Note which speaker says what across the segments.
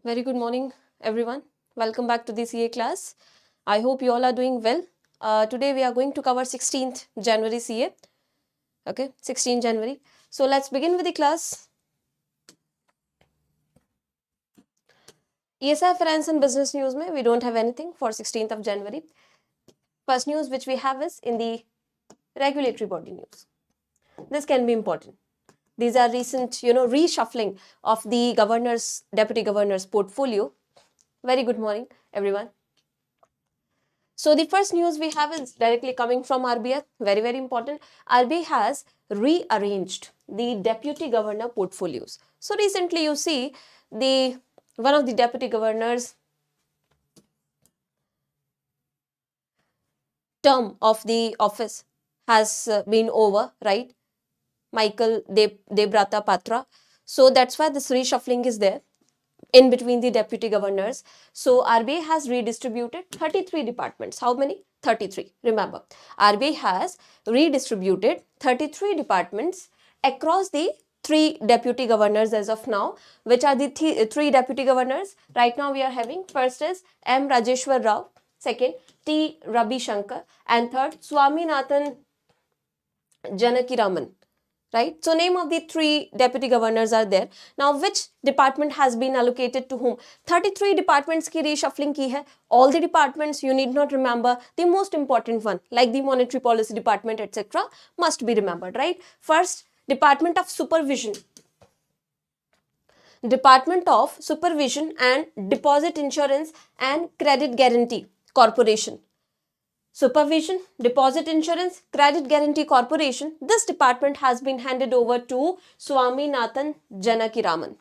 Speaker 1: Very good morning, everyone. Welcome back to the CA class. I hope you all are doing well. Today we are going to cover 16th January CA. Okay, 16th January. So let's begin with the class. ESI Finance and Business News mein we don't have anything for 16th of January. First news which we have is in the regulatory body news. This can be important. These are recent, reshuffling of the governor's, deputy governor's portfolio. Very good morning, everyone. So the first news we have is directly coming from RBI. Very, very important. RBI has rearranged the deputy governor portfolios. So recently you see one of the deputy governors term of the office has been over, right? Michael Debrata Patra. So that's why this reshuffling is there in between the deputy governors. So RBI has redistributed 33 departments. How many? 33. Remember, RBI has redistributed 33 departments across the 3 deputy governors as of now. Which are the 3 deputy governors? Right now we are having, first is M. Rajeshwar Rao, second T. Ravi Shankar, and third Swaminathan Janakiraman. Right? So name of the 3 deputy governors are there. Now which department has been allocated to whom? 33 departments ki reshuffling ki hai. All the departments you need not remember. The most important one like the monetary policy department etc. must be remembered, right? First, Department of Supervision. Department of Supervision and Deposit Insurance and Credit Guarantee Corporation. Supervision, Deposit Insurance, Credit Guarantee Corporation. This department has been handed over to Swaminathan Janakiraman.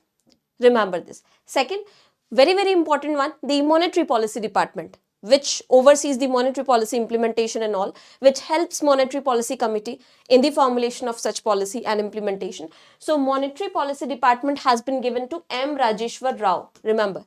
Speaker 1: Remember this. Second, very, very important one, the Monetary Policy Department, which oversees the monetary policy implementation and all, which helps Monetary Policy Committee in the formulation of such policy and implementation. So, Monetary Policy Department has been given to M. Rajeshwar Rao. Remember.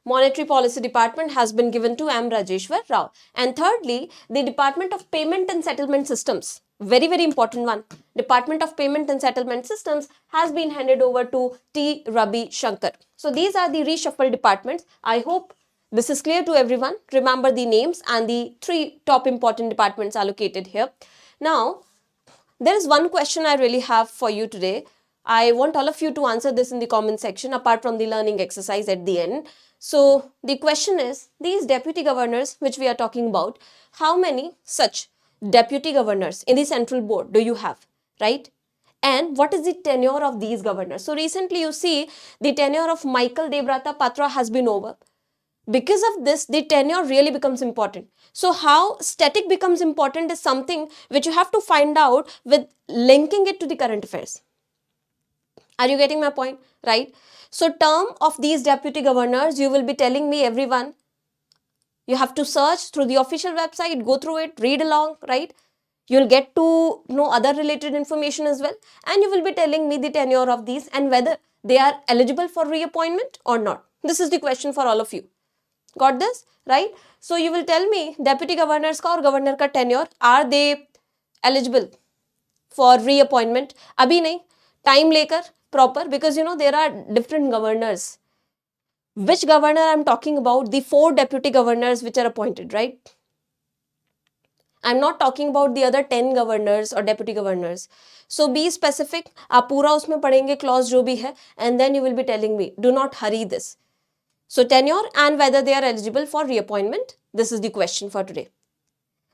Speaker 1: Monetary Policy Department has been given to M. Rajeshwar Rao. And thirdly, the Department of Payment and Settlement Systems, very, very important one. Department of Payment and Settlement Systems has been handed over to T. Ravi Shankar. So these are the reshuffled departments. I hope this is clear to everyone. Remember the names and the 3 top important departments allocated here. Now, there is one question I really have for you today. I want all of you to answer this in the comment section apart from the learning exercise at the end. So the question is, these deputy governors which we are talking about, how many such deputy governors in the central board do you have, right? And what is the tenure of these governors? So recently you see the tenure of Michael Debrata Patra has been over. Because of this, the tenure really becomes important. So how static becomes important is something which you have to find out with linking it to the current affairs. Are you getting my point? Right? So term of these deputy governors, you will be telling me everyone. You have to search through the official website, go through it, read along, right? You'll get to know other related information as well. And you will be telling me the tenure of these and whether they are eligible for reappointment or not. This is the question for all of you. Got this? Right? So you will tell me deputy governors ka aur governor ka tenure, are they eligible for reappointment? Abhi nahi. Time lekar proper, because there are different governors. Which governor I'm talking about? The 4 deputy governors which are appointed, right? I'm not talking about the other 10 governors or deputy governors. So be specific. आप पूरा उसमें पढ़ेंगे clause जो भी है, and then you will be telling me. Do not hurry this. So tenure and whether they are eligible for reappointment. This is the question for today.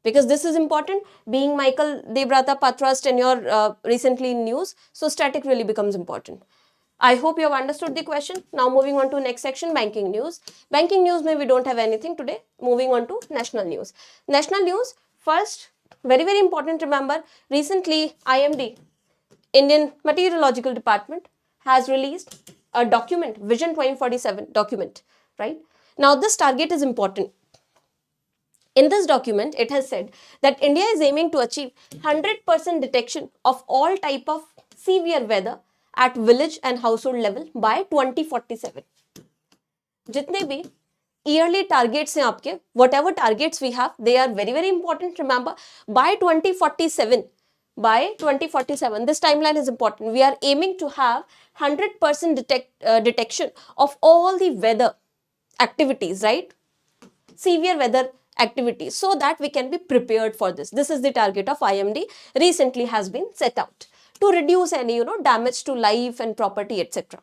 Speaker 1: Because this is important, being Michael Debrata Patra's tenure recently in news, so static really becomes important. I hope you have understood the question. Now moving on to next section, banking news. Banking news maybe we don't have anything today. Moving on to national news. National news, first, very, very important, remember, recently IMD, Indian Meteorological Department, has released a document, Vision-2047 document, right? Now this target is important. In this document, it has said that India is aiming to achieve 100% detection of all type of severe weather at village and household level by 2047. Jitne bhi yearly targets hain aapke, whatever targets we have, they are very, very important. Remember, by 2047, by 2047. This timeline is important. We are aiming to have 100% detection of all the weather activities, right? Severe weather activities, so that we can be prepared for this. This is the target of IMD recently has been set out to reduce any, damage to life and property, etc.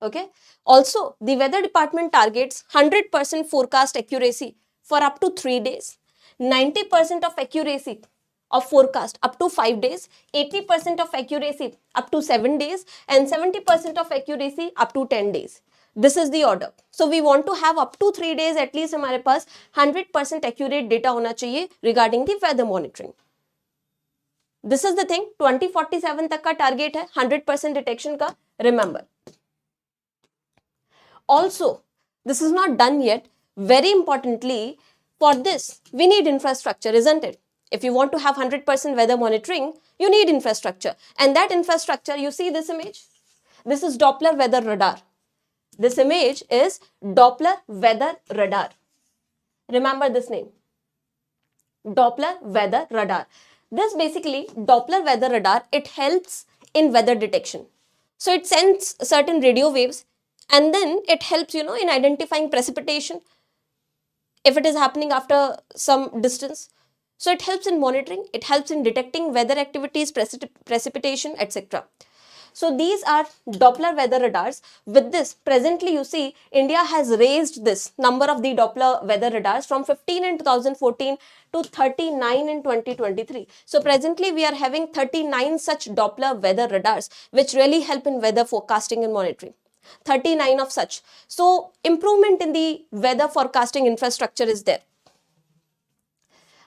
Speaker 1: Okay. Also, the weather department targets 100% forecast accuracy for up to 3 days, 90% of accuracy of forecast up to 5 days, 80% of accuracy up to 7 days, and 70% of accuracy up to 10 days. This is the order. So we want to have up to 3 days at least हमारे पास 100% accurate data होना चाहिए regarding the weather monitoring. This is the thing. 2047 तक का target है 100% detection का. Remember. Also, this is not done yet. Very importantly, for this, we need infrastructure, isn't it? If you want to have 100% weather monitoring, you need infrastructure. And that infrastructure, you see this image? This is Doppler weather radar. This image is Doppler weather radar. Remember this name. Doppler weather radar. This basically, Doppler weather radar, it helps in weather detection. So it sends certain radio waves, and then it helps, in identifying precipitation if it is happening after some distance. So it helps in monitoring, it helps in detecting weather activities, precipitation, etc. So these are Doppler weather radars. With this, presently you see, India has raised this number of the Doppler weather radars from 15 in 2014 to 39 in 2023. So presently we are having 39 such Doppler weather radars, which really help in weather forecasting and monitoring. 39 of such. So improvement in the weather forecasting infrastructure is there.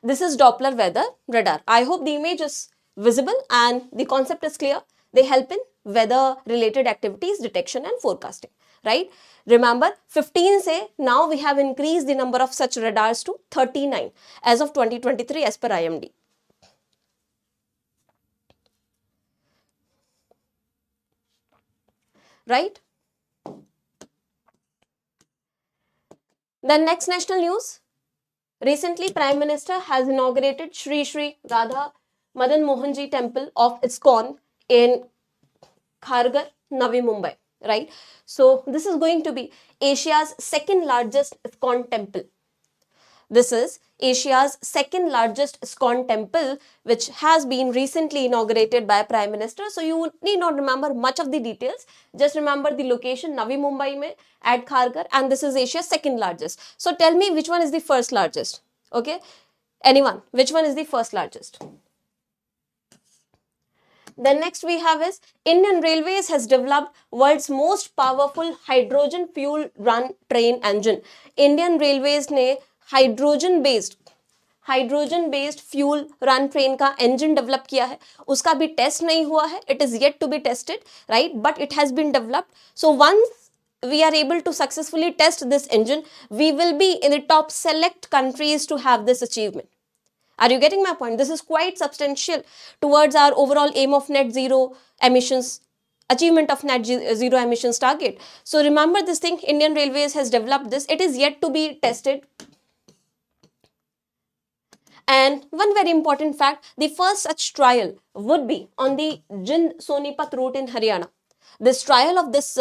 Speaker 1: This is Doppler weather radar. I hope the image is visible and the concept is clear. They help in weather related activities, detection and forecasting, right? Remember, 15 say now we have increased the number of such radars to 39 as of 2023 as per IMD. Right? The next national news. Recently, Prime Minister has inaugurated Shri Shri Radha Madan Mohanji Temple of ISKCON in Kharghar, Navi Mumbai, right? So this is going to be Asia's second largest ISKCON temple. This is Asia's second largest ISKCON temple, which has been recently inaugurated by Prime Minister. So you need not remember much of the details. Just remember the location, Navi Mumbai mein at Kharghar, and this is Asia's second largest. So tell me which one is the first largest. Okay, anyone? Which one is the first largest? Then next we have is Indian Railways has developed world's most powerful hydrogen fuel run train engine. Indian Railways ने hydrogen based fuel run train का engine develop किया है. उसका भी test नहीं हुआ है. It is yet to be tested, right, but it has been developed. So once we are able to successfully test this engine, we will be in the top select countries to have this achievement. Are you getting my point? This is quite substantial towards our overall aim of net zero emissions, achievement of net zero emissions target. So remember this thing, Indian Railways has developed this. It is yet to be tested. And one very important fact, the first such trial would be on the Jind-Sonipat route in Haryana. This trial of this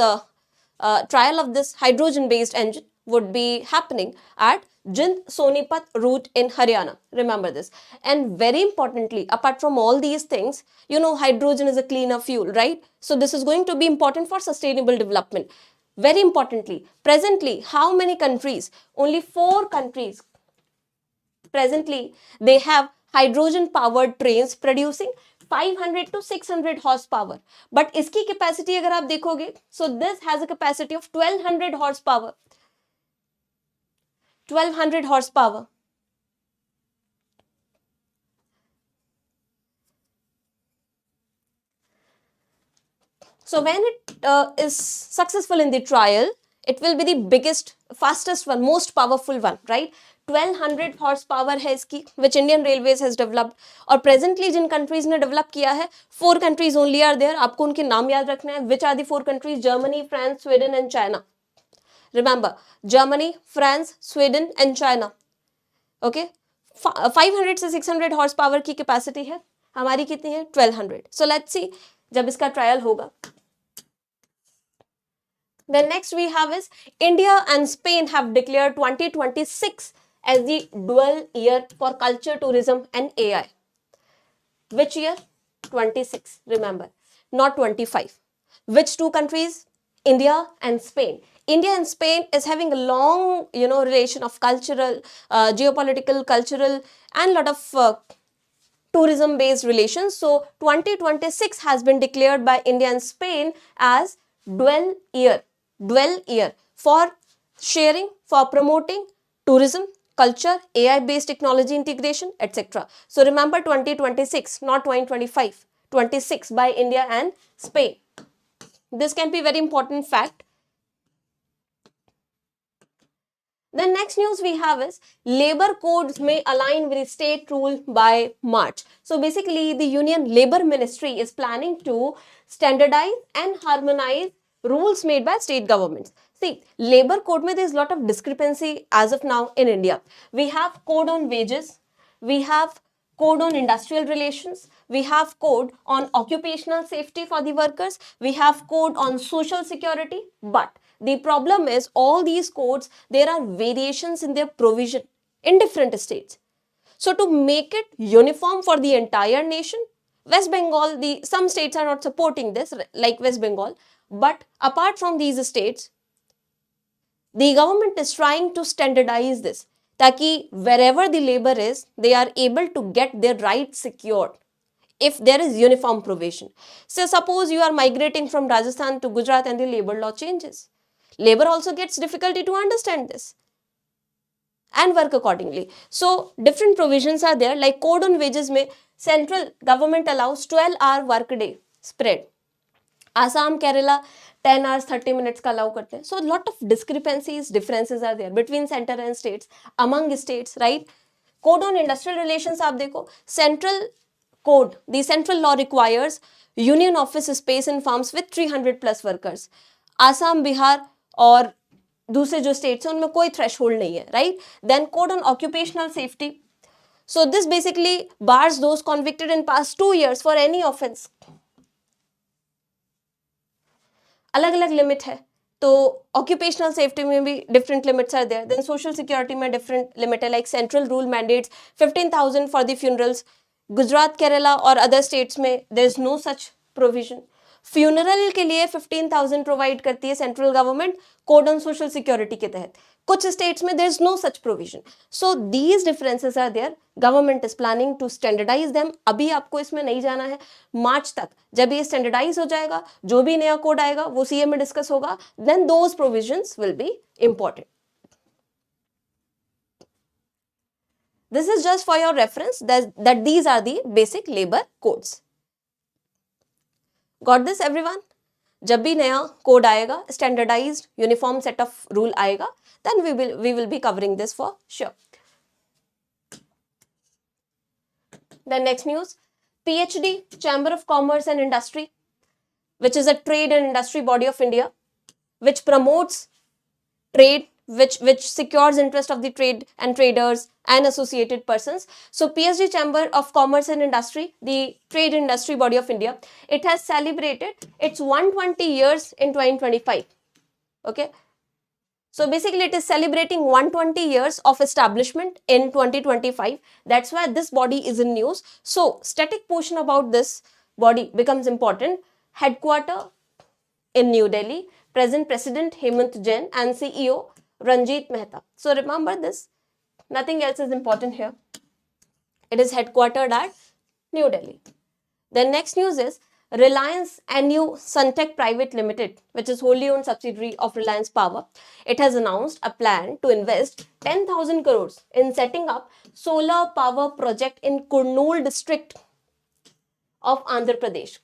Speaker 1: hydrogen-based engine would be happening at Jind-Sonipat route in Haryana. Remember this. And very importantly, apart from all these things, hydrogen is a cleaner fuel, right? So this is going to be important for sustainable development. Very importantly, presently, how many countries? Only 4 countries. Presently, they have hydrogen powered trains producing 500 to 600 horsepower. But iski capacity agar aap dekhoge, so this has a capacity of 1200 horsepower. 1200 horsepower. So when it is successful in the trial, it will be the biggest, fastest one, most powerful one, right? 1200 horsepower है इसकी, which Indian Railways has developed. और presently जिन countries ने develop किया है, 4 countries only are there. आपको उनके नाम याद रखना है. Which are the 4 countries? Germany, France, Sweden and China. Remember, Germany, France, Sweden and China. Okay, 500 से 600 हॉर्स पावर की कैपेसिटी है, हमारी कितनी है 1200. सो लेट्स सी जब इसका ट्रायल होगा. Then next we have is India and Spain have declared 2026 as the dual year for culture, tourism and AI. Which year? 26, remember, not 25. Which two countries? India and Spain. India and Spain is having a long, relation of cultural, geopolitical, cultural and lot of tourism based relations. So 2026 has been declared by India and Spain as dual year for sharing, for promoting tourism, culture, AI based technology integration, etc. So remember 2026, not 2025, 26 by India and Spain. This can be very important fact. The next news we have is labor codes may align with state rule by March. So basically the Union Labor Ministry is planning to standardize and harmonize rules made by state governments. See, labor code mein there is lot of discrepancy as of now in India. We have code on wages, we have code on industrial relations, we have code on occupational safety for the workers, we have code on social security, but the problem is all these codes, there are variations in their provision in different states. So to make it uniform for the entire nation, West Bengal, some states are not supporting this like West Bengal, but apart from these states, the government is trying to standardize this ताकि wherever the labor is, they are able to get their rights secured if there is uniform provision. So suppose you are migrating from Rajasthan to Gujarat and the labor law changes. Labor also gets difficulty to understand this and work accordingly. So different provisions are there, like code on wages mein central government allows 12-hour work day spread. Assam, Kerala 10 hours 30 minutes का allow करते हैं. So lot of discrepancies, differences are there between center and states, among states, right? Code on industrial relations आप देखो, central code, the central law requires union office space in farms with 300 plus workers. Assam, Bihar और दूसरे जो states हैं उनमें कोई threshold नहीं है, right? Then code on occupational safety. So this basically bars those convicted in past 2 years for any offense. अलग अलग लिमिट है, तो ऑक्यूपेशनल सेफ्टी में भी different limits are there. Then social security में डिफरेंट लिमिट है, like central rule mandates 15,000 for the funerals. Gujarat, Kerala और other states में there is no such provision. Funeral के लिए 15,000 प्रोवाइड करती है central government code on social security के तहत. कुछ स्टेट्स में there is no such provision. So these differences are there. Government is planning to standardise them. अभी आपको इसमें नहीं जाना है, मार्च तक जब ये स्टैंडर्डाइज हो जाएगा, जो भी नया कोड आएगा वो सीए में डिस्कस होगा, then those provisions will be important. This is just for your reference that these are the basic labor codes. Got this everyone? जब भी नया कोड आएगा, standardized uniform set of rule आएगा, then we will be covering this for sure. The next news, PhD Chamber of Commerce and Industry, which is a trade and industry body of India, which promotes trade, which secures interest of the trade and traders and associated persons. So PhD Chamber of Commerce and Industry, the trade and industry body of India, it has celebrated its 120 years in 2025. Okay. So basically it is celebrating 120 years of establishment in 2025. That's why this body is in news. So static portion about this body becomes important. Headquarter in New Delhi, present President Hemant Jain and CEO Ranjit Mehta. So remember this, nothing else is important here. It is headquartered at New Delhi. The next news is Reliance NU Suntech Private Limited, which is wholly owned subsidiary of Reliance Power. It has announced a plan to invest 10,000 crores in setting up solar power project in Kurnool district of Andhra Pradesh.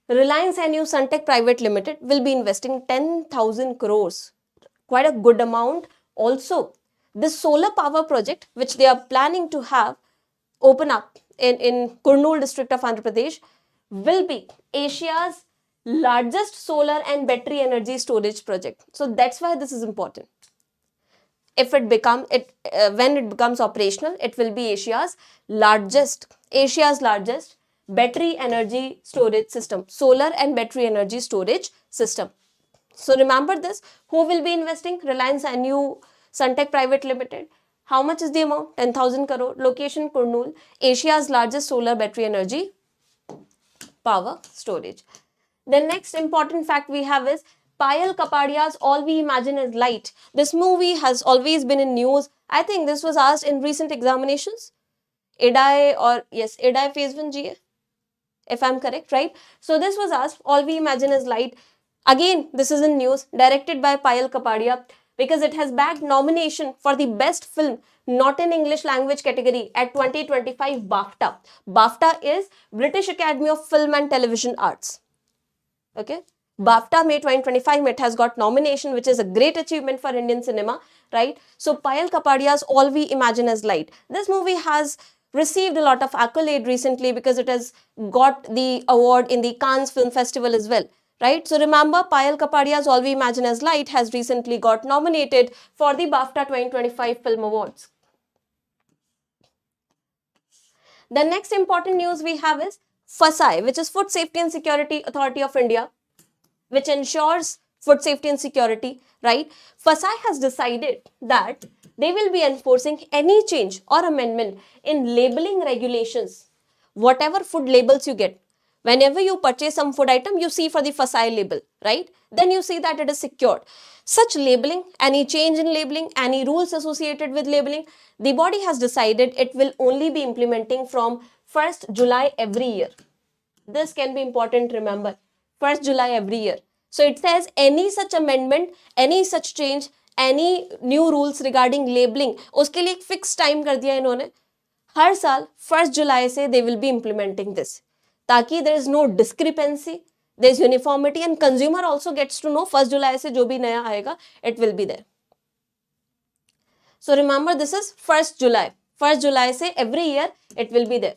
Speaker 1: Reliance NU Suntech Private Limited will be investing 10,000 crores, quite a good amount. Also, this solar power project, which they are planning to have open up in Kurnool district of Andhra Pradesh, will be Asia's largest solar and battery energy storage project. So that's why this is important. If it become it when it becomes operational, it will be Asia's largest battery energy storage system, solar and battery energy storage system. So remember this. Who will be investing? Reliance NU Suntech Private Limited. How much is the amount? 10,000 crore. Location Kurnool, Asia's largest solar battery energy power storage. The next important fact we have is Payal Kapadia's All We Imagine Is Light. This movie has always been in news. I think this was asked in recent examinations. IRDAI Phase 1 GA, if I'm correct, right? So this was asked, All We Imagine Is Light. Again, this is in news, directed by Payal Kapadia, because it has bagged nomination for the best film not in English language category at 2025 BAFTA. BAFTA is British Academy of Film and Television Arts. Okay. BAFTA May 2025 it has got nomination, which is a great achievement for Indian cinema, right? So Payal Kapadia's All We Imagine Is Light. This movie has received a lot of accolade recently because it has got the award in the Cannes Film Festival as well, right? So remember, Payal Kapadia's All We Imagine As Light has recently got nominated for the BAFTA 2025 Film Awards. The next important news we have is FSSAI, which is Food Safety and Security Authority of India, which ensures food safety and security, right? FSSAI has decided that they will be enforcing any change or amendment in labeling regulations. Whatever food labels you get, whenever you purchase some food item, you see for the FSSAI label, right? Then you see that it is secured. Such labeling, any change in labeling, any rules associated with labeling, the body has decided it will only be implementing from 1st July every year. This can be important, remember. 1st July every year. So it says any such amendment, any such change, any new rules regarding labeling, उसके लिए एक fixed time कर दिया इन्होंने. हर साल 1st July से they will be implementing this. ताकि there is no discrepancy, there is uniformity and consumer also gets to know 1st July से जो भी नया आएगा, it will be there. So remember this is 1st July. 1st July से every year it will be there.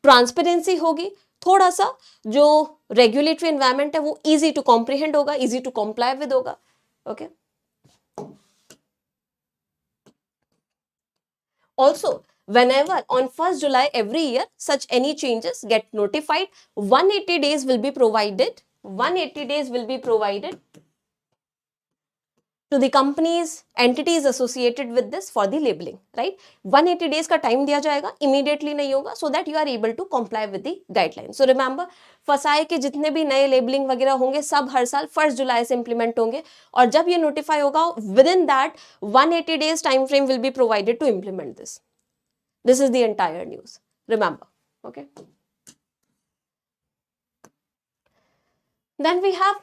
Speaker 1: Transparency होगी, थोड़ा सा जो रेगुलेटरी एनवायरनमेंट है वो इजी टू कॉम्प्रिहेंड होगा, इजी टू कंप्लाई विद होगा. Okay. Also, whenever on 1st July every year such any changes get notified, 180 days will be provided. 180 days will be provided to the companies, entities associated with this for the labeling, right? 180 days का time दिया जाएगा, immediately नहीं होगा, so that you are able to comply with the guidelines. So remember, FSSAI के जितने भी नए labeling वगैरह होंगे, सब हर साल 1st July से implement होंगे, और जब ये notify होगा, within that 180 days time frame will be provided to implement this. This is the entire news. Remember, okay? Then we have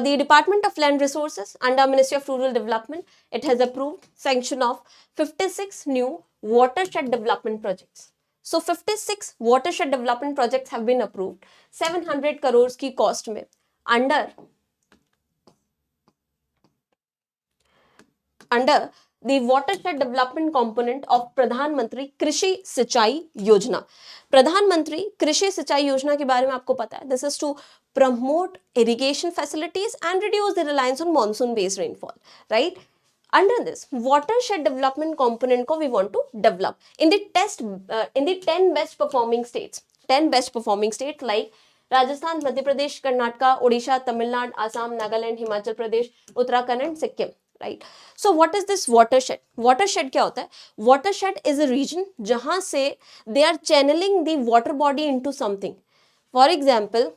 Speaker 1: the Department of Land Resources under Ministry of Rural Development. It has approved sanction of 56 new watershed development projects. So 56 watershed development projects have been approved. 700 crores की cost में under the watershed development component of प्रधानमंत्री कृषि सिंचाई योजना. प्रधानमंत्री कृषि सिंचाई योजना के बारे में आपको पता है. This is to promote irrigation facilities and reduce the reliance on monsoon based rainfall, right? Under this watershed development component ko we want to develop in the 10 best performing states. 10 best performing states like Rajasthan, Madhya Pradesh, Karnataka, Odisha, Tamil Nadu, Assam, Nagaland, Himachal Pradesh, Uttarakhand and Sikkim, right? So what is this watershed? Watershed क्या होता है? Watershed is a region जहाँ से they are channeling the water body into something. For example,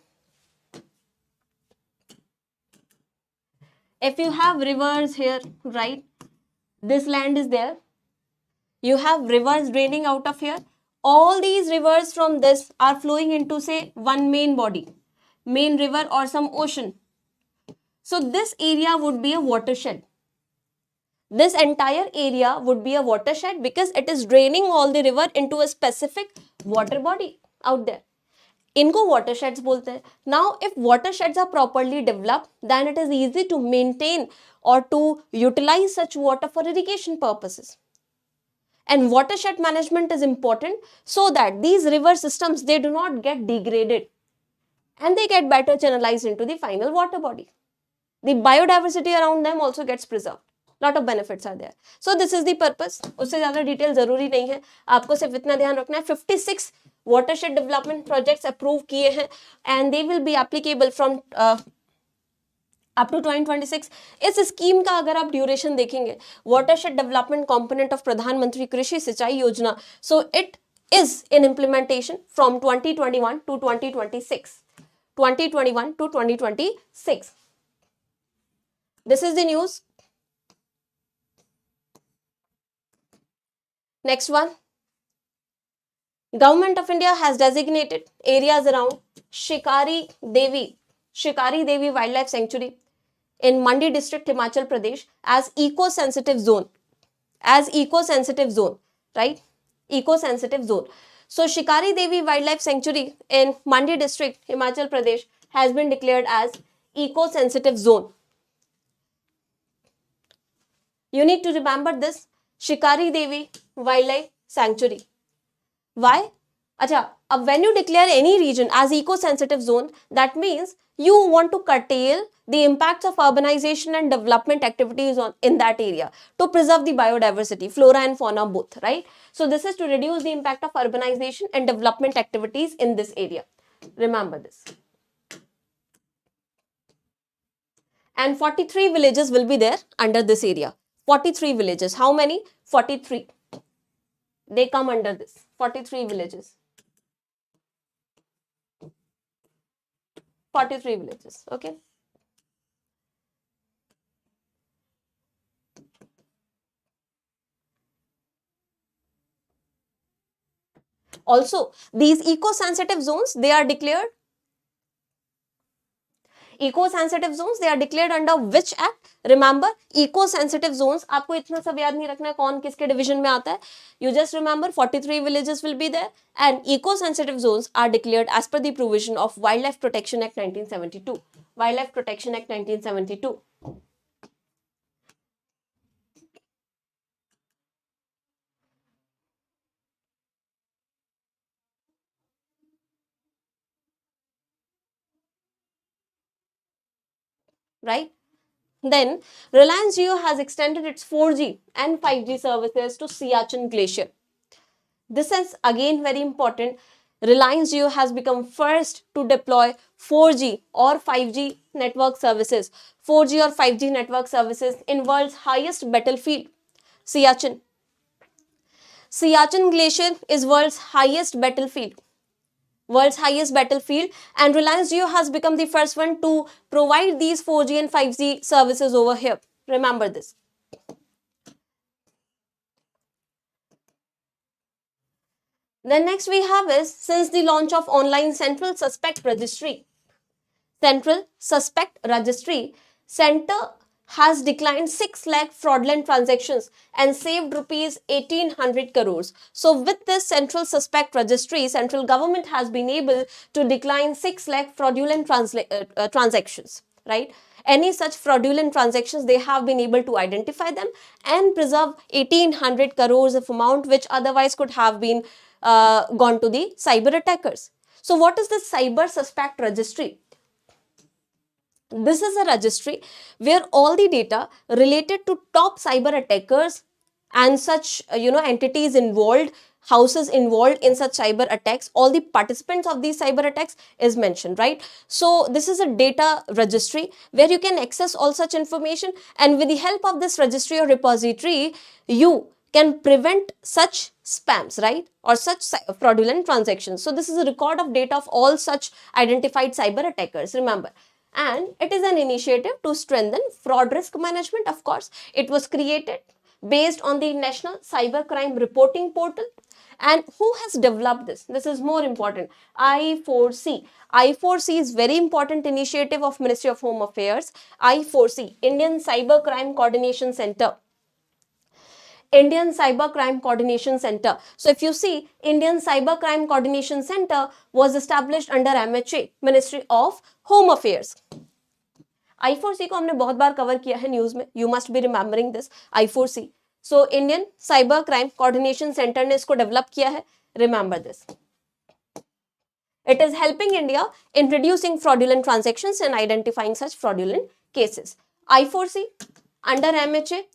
Speaker 1: if you have rivers here, right? This land is there. You have rivers draining out of here. All these rivers from this are flowing into say one main body, main river or some ocean. So this area would be a watershed. This entire area would be a watershed because it is draining all the river into a specific water body out there. इनको watersheds बोलते हैं. Now, if watersheds are properly developed, then it is easy to maintain or to utilize such water for irrigation purposes. And watershed management is important so that these river systems, they do not get degraded and they get better channelized into the final water body. The biodiversity around them also gets preserved. Lot of benefits are there. So this is the purpose. उससे ज्यादा detail जरूरी नहीं है, आपको सिर्फ इतना ध्यान रखना है 56 वाटरशेड डेवलपमेंट प्रोजेक्ट्स अप्रूव किए हैं and they will be applicable from up to 2026. इस स्कीम का अगर आप ड्यूरेशन देखेंगे, वाटरशेड डेवलपमेंट कंपोनेंट ऑफ प्रधानमंत्री कृषि सिंचाई योजना, so it is in implementation from 2021 to 2026. 2021 to 2026. This is the news. Next one. Government of India has designated areas around Shikari Devi Wildlife Sanctuary in Mandi district, Himachal Pradesh as eco-sensitive zone. Right? Eco-sensitive zone. So Shikari Devi Wildlife Sanctuary in Mandi district, Himachal Pradesh has been declared as eco-sensitive zone. You need to remember this, Shikari Devi Wildlife Sanctuary. Why? Acha, when you declare any region as eco-sensitive zone, that means you want to curtail the impacts of urbanization and development activities in that area to preserve the biodiversity, flora and fauna both, right? So this is to reduce the impact of urbanization and development activities in this area. Remember this. And 43 villages will be there under this area. 43 villages. How many? 43. They come under this. 43 villages. 43 villages. Okay. Also, these eco-sensitive zones, they are declared under which act? Remember, eco-sensitive zones, आपको इतना सब याद नहीं रखना है कौन किसके division में आता है. You just remember 43 villages will be there and eco-sensitive zones are declared as per the provision of Wildlife Protection Act 1972. Wildlife Protection Act 1972. Right? Then, Reliance Jio has extended its 4G and 5G services to Siachen Glacier. This is again very important. Reliance Jio has become first to deploy 4G or 5G network services. 4G or 5G network services in world's highest battlefield, Siachen. Siachen Glacier is world's highest battlefield. And Reliance Jio has become the first one to provide these 4G and 5G services over here. Remember this. Then next we have is, since the launch of online Central Suspect Registry, Center has declined 6 lakh fraudulent transactions and saved rupees 1800 crores. So with this Central Suspect Registry, central government has been able to decline 6 lakh fraudulent transactions, right? Any such fraudulent transactions, they have been able to identify them and preserve 1800 crores of amount which otherwise could have been gone to the cyber attackers. So what is the Cyber Suspect Registry? This is a registry where all the data related to top cyber attackers and such entities involved, houses involved in such cyber attacks, all the participants of these cyber attacks is mentioned, right? So this is a data registry where you can access all such information, and with the help of this registry or repository, you can prevent such spams, right, or such fraudulent transactions. So this is a record of data of all such identified cyber attackers, remember. And it is an initiative to strengthen fraud risk management. Of course, it was created based on the National Cybercrime Reporting Portal. And who has developed this? This is more important. I4C. I4C is very important initiative of Ministry of Home Affairs. I4C, Indian Cybercrime Coordination Center. Indian Cybercrime Coordination Center. So if you see, Indian Cybercrime Coordination Center was established under MHA, Ministry of Home Affairs. I4C को हमने बहुत बार cover किया है news में. You must be remembering this. I4C. So Indian Cybercrime Coordination Center ने इसको develop किया है. Remember this. It is helping India in reducing fraudulent transactions and identifying such fraudulent cases. I4C under MHA,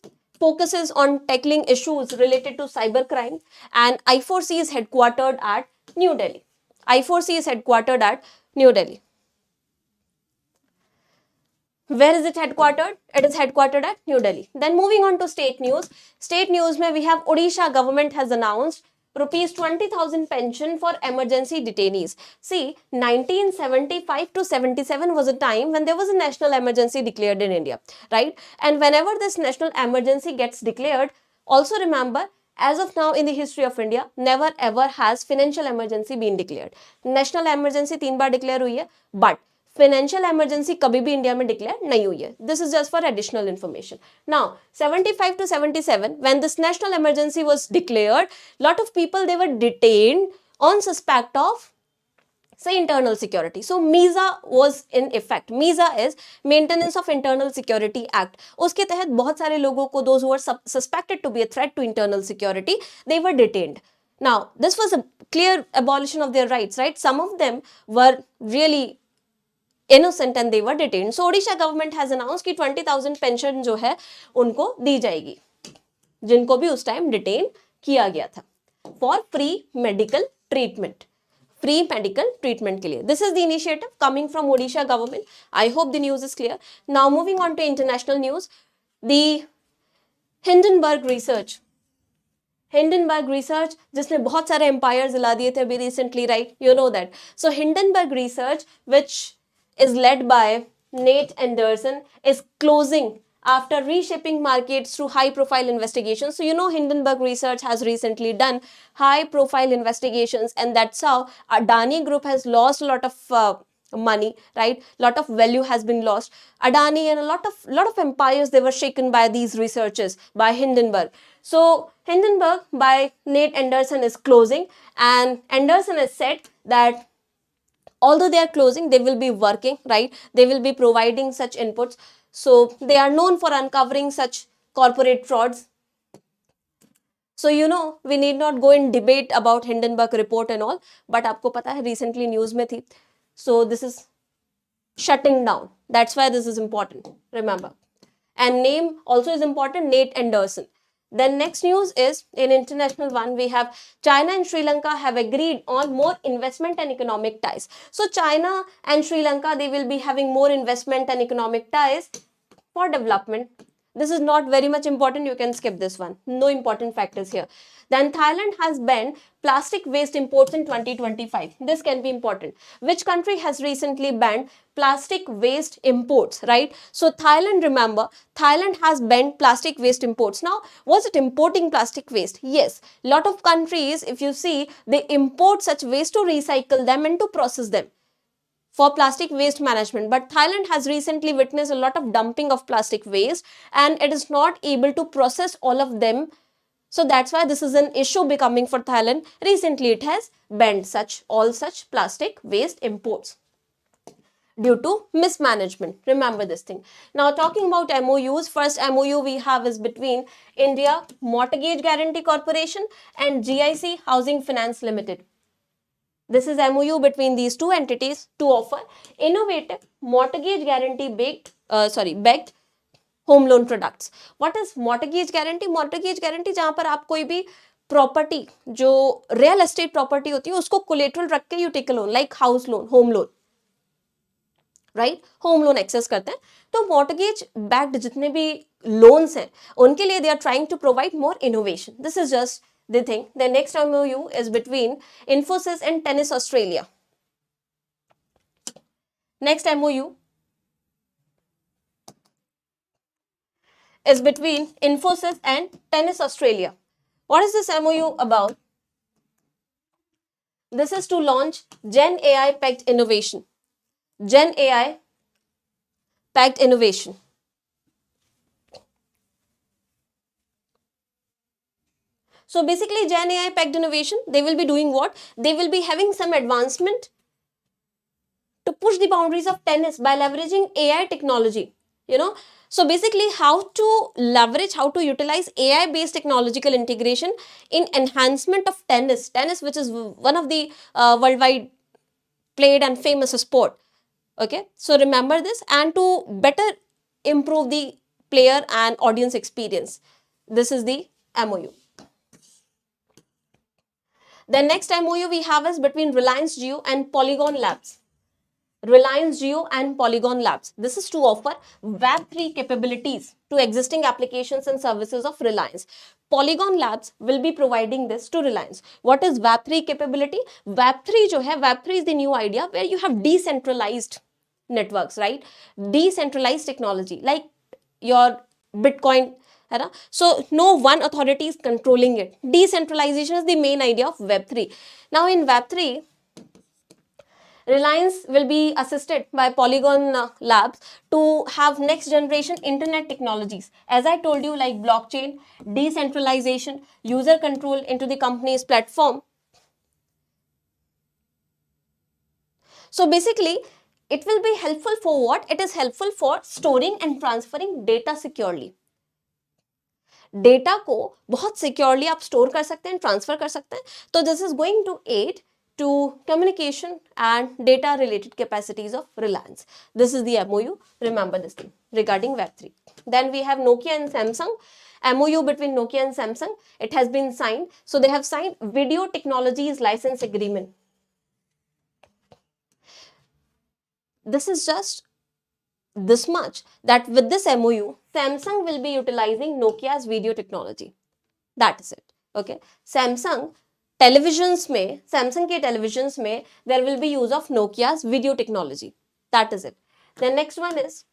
Speaker 1: focuses on tackling issues related to cybercrime, and I4C is headquartered at New Delhi. I4C is headquartered at New Delhi. Where is it headquartered? It is headquartered at New Delhi. Then moving on to state news. State news mein we have Odisha government has announced rupees 20,000 pension for emergency detainees. See, 1975 to 77 was a time when there was a national emergency declared in India, right? And whenever this national emergency gets declared, also remember, as of now in the history of India, never ever has financial emergency been declared. National emergency 3 bar declare हुई है, but financial emergency कभी भी India में declare नहीं हुई है. This is just for additional information. Now 75 to 77 when this national emergency was declared, lot of people they were detained on suspect of say internal security. So MISA was in effect. MISA is Maintenance of Internal Security Act. उसके तहत बहुत सारे लोगों को, those who were suspected to be a threat to internal security, they were detained. Now this was a clear abolition of their rights, right? Some of them were really innocent and they were detained. So Odisha government has announced कि 20,000 pension जो है उनको दी जाएगी, जिनको भी उस time detain किया गया था, for free medical treatment, free medical treatment के लिए. This is the initiative coming from Odisha government. I hope the news is clear. Now moving on to international news. The Hindenburg research, Hindenburg research जिसने बहुत सारे empire हिला दिए थे अभी recently, right? You know that. So Hindenburg research which is led by Nate Anderson is closing after reshaping markets through high profile investigations. So you know Hindenburg Research has recently done high profile investigations, and that's how Adani Group has lost a lot of money, right? Lot of value has been lost. Adani and a lot of empires, they were shaken by these researches by Hindenburg. So Hindenburg by Nate Anderson is closing, and Anderson has said that although they are closing, they will be working, right? They will be providing such inputs. So they are known for uncovering such corporate frauds. So you know we need not go in debate about Hindenburg report and all, but आपको पता है recently news में थी. So this is shutting down. That's why this is important, remember. And name also is important, Nate Anderson. Then next news is in international one, we have China and Sri Lanka have agreed on more investment and economic ties. So China and Sri Lanka, they will be having more investment and economic ties for development. This is not very much important. You can skip this one. No important factors here. Then Thailand has banned plastic waste imports in 2025. This can be important. Which country has recently banned plastic waste imports, right? So Thailand, remember, Thailand has banned plastic waste imports. Now, was it importing plastic waste? Yes. Lot of countries, if you see, they import such waste to recycle them and to process them for plastic waste management. But Thailand has recently witnessed a lot of dumping of plastic waste, and it is not able to process all of them. So that's why this is an issue becoming for Thailand. Recently it has banned all such plastic waste imports due to mismanagement. Remember this thing. Now talking about MOUs, first MOU we have is between India Mortgage Guarantee Corporation and GIC Housing Finance Limited. This is MOU between these two entities to offer innovative mortgage guarantee backed home loan products. What is mortgage guarantee? Mortgage guarantee जहां पर आप कोई भी property जो real estate property होती है उसको collateral रख के you take a loan, like house loan, home loan, right? Home loan access करते हैं. तो मॉर्टगेज बैक्ड जितने भी लोन्स हैं उनके लिए they are trying to provide more innovation. This is just the thing. The next MOU is between Infosys and tennis Australia. Next MOU is between Infosys and Tennis Australia. What is this MOU about? This is to launch Gen AI packed innovation. Gen AI packed innovation. So basically Gen AI packed innovation, they will be doing what? They will be having some advancement to push the boundaries of tennis by leveraging AI technology, you know. So basically how to leverage, how to utilize AI based technological integration in enhancement of tennis, which is one of the worldwide played and famous sport. Okay, so remember this, and to better improve the player and audience experience. This is the MOU. The next MOU we have is between Reliance Jio and Polygon Labs. Reliance Jio and Polygon Labs. This is to offer Web3 capabilities to existing applications and services of Reliance. Polygon Labs will be providing this to Reliance. What is Web3 capability? Web3 जो है, Web3 is the new idea where you have decentralized networks, right? Decentralized technology like your Bitcoin, है ना? So no one authority is controlling it. Decentralization is the main idea of Web3. Now in Web3, Reliance will be assisted by Polygon Labs to have next generation internet technologies. As I told you, like blockchain, decentralization, user control into the company's platform. So basically, it will be helpful for what? It is helpful for storing and transferring data securely. Data को बहुत securely आप store कर सकते हैं, transfer कर सकते हैं. तो this is going to add to communication and data related capacities of Reliance. This is the MOU. Remember this thing regarding Web3. Then we have Nokia and Samsung. MOU between Nokia and Samsung. It has been signed. So they have signed Video Technologies License Agreement. This is just this much, that with this MOU, Samsung will be utilizing Nokia's video technology. That is it. Okay. Samsung televisions में, Samsung के televisions में, there will be use of Nokia's video technology. That is it. The next one is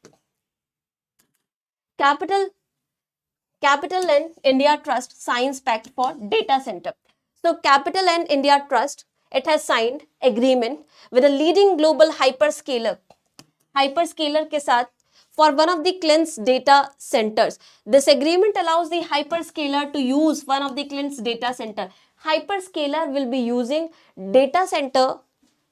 Speaker 1: Capital and India Trust Science Pact for Data Center. So Capital and India Trust, it has signed agreement with a leading global hyperscaler के साथ for one of the client's data centers. This agreement allows the hyperscaler to use one of the client's data center. Hyperscaler will be using data center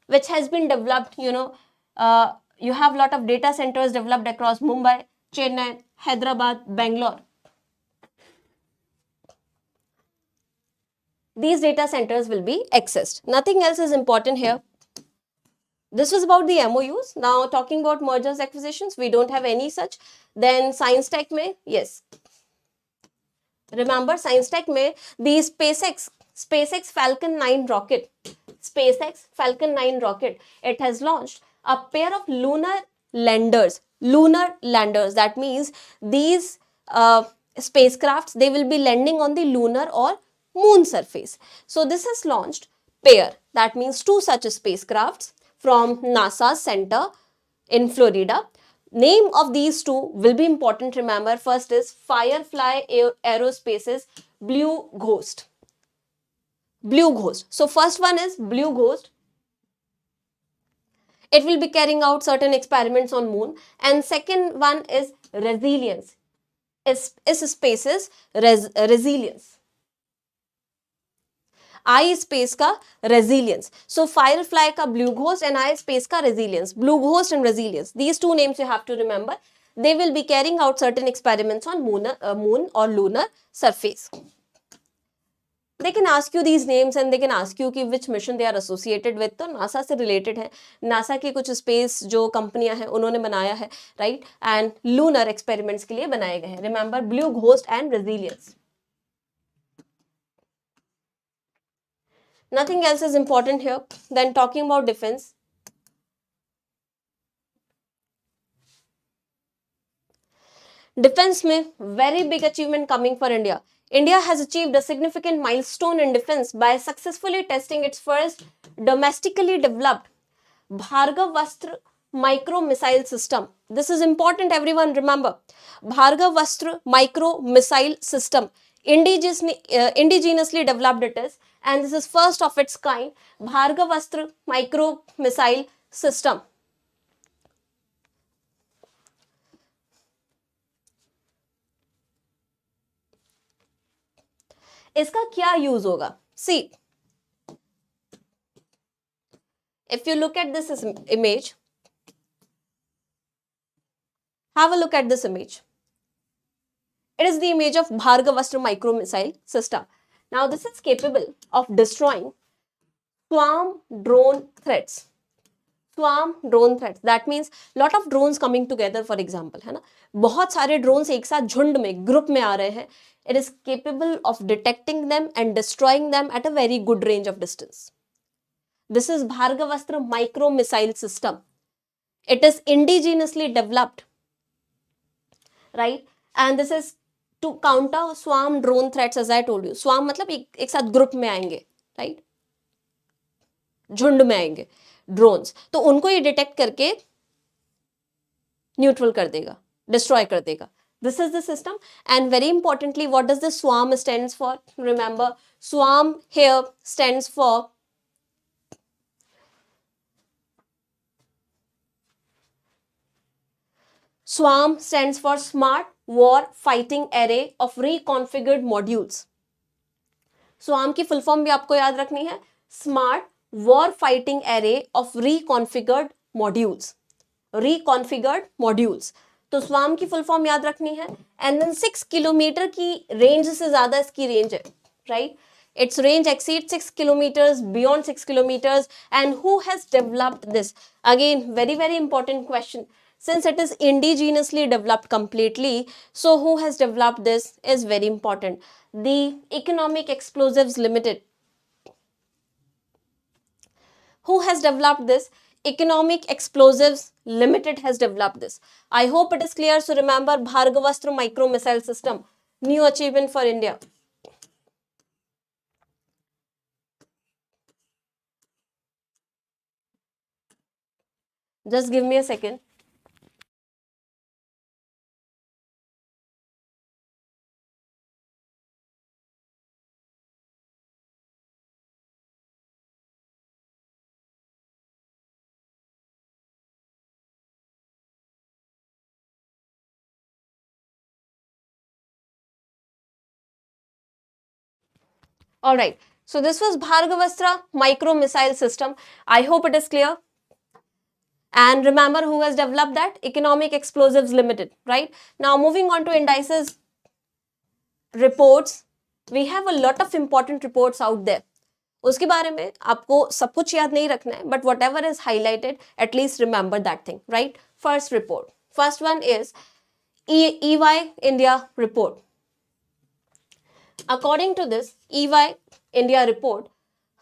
Speaker 1: which has been developed, you have a lot of data centers developed across Mumbai, Chennai, Hyderabad, Bangalore. These data centers will be accessed. Nothing else is important here. This was about the MOUs. Now talking about mergers, acquisitions, we don't have any such. Then Science Tech में, yes. Remember Science Tech में, the SpaceX Falcon 9 rocket, it has launched a pair of lunar landers. That means these spacecrafts, they will be landing on the lunar or moon surface. So this has launched pair, that means two such spacecrafts from NASA's center in Florida. Name of these two will be important, remember. First is Firefly Aerospace's Blue Ghost. So first one is Blue Ghost. It will be carrying out certain experiments on moon. And second one is Resilience. Space's Resilience. iSpace का Resilience. So Firefly का Blue Ghost and iSpace का Resilience. Blue Ghost and Resilience. These two names you have to remember. They will be carrying out certain experiments on moon or lunar surface. They can ask you these names and they can ask you कि which mission they are associated with. तो NASA से related है. NASA की कुछ space जो कंपनियां हैं उन्होंने बनाया है, right? And lunar experiments के लिए बनाए गए हैं. Remember Blue Ghost and Resilience. Nothing else is important here. Then talking about defense. Defense में very big achievement coming for India. India has achieved a significant milestone in defense by successfully testing its first domestically developed Bhargavastra micro missile system. This is important, everyone remember. Bhargavastra micro missile system. Indigenously developed it is, and this is first of its kind, Bhargavastra micro missile system. इसका क्या use होगा? See, if you look at this image, have a look at this image. It is the image of Bhargavastra micro missile system. Now this is capable of destroying swarm drone threats. Swarm drone threats, that means lot of drones coming together for example, है ना, बहुत सारे drones एक साथ झुंड में group में आ रहे हैं. It is capable of detecting them and destroying them at a very good range of distance. This is Bhargavastra micro missile system. It is indigenously developed, right? And this is to counter swarm drone threats, as I told you. Swarm मतलब एक साथ group में आएंगे, right? झुंड में आएंगे drones, तो उनको ये डिटेक्ट करके न्यूट्रल कर देगा, डिस्ट्रॉय कर देगा. This is the system. And very importantly, what does the swarm stands for? Remember, swarm here stands for SWARM stands for Smart War Fighting Array of Reconfigured Modules. SWARM की full form भी आपको याद रखनी है, Smart War Fighting Array of Reconfigured Modules. Reconfigured Modules. तो SWARM की full form याद रखनी है. एंड देन 6 किलोमीटर की रेंज से ज्यादा इसकी रेंज है, right? Its range exceeds 6 kilometers, beyond 6 kilometers. And who has developed this? Again, very, very important question. Since it is indigenously developed completely, so who has developed this is very important. The Economic Explosives Limited. Who has developed this? Economic Explosives Limited has developed this. I hope it is clear. So remember, Bhargavastra micro missile system, new achievement for India. Just give me a second. All right. So this was Bhargavastra micro missile system. I hope it is clear. And remember who has developed that? Economic Explosives Limited, right? Now moving on to Indices reports. We have a lot of important reports out there. उसके बारे में आपको सब कुछ याद नहीं रखना है, but whatever is highlighted, at least remember that thing, right? First report. First one is EY India report. According to this EY India report,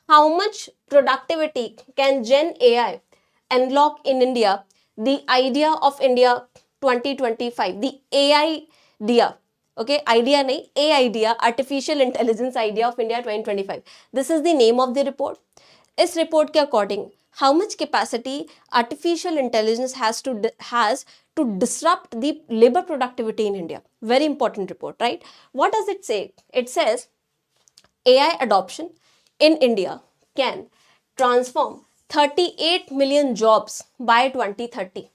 Speaker 1: how much productivity can Gen AI unlock in India? The idea of India 2025, the AI idea, okay, idea nahi, A idea, artificial intelligence idea of India 2025. This is the name of the report. Is report ke according, how much capacity artificial intelligence has to disrupt the labor productivity in India? Very important report, right? What does it say? It says AI adoption in India can transform 38 million jobs by 2030.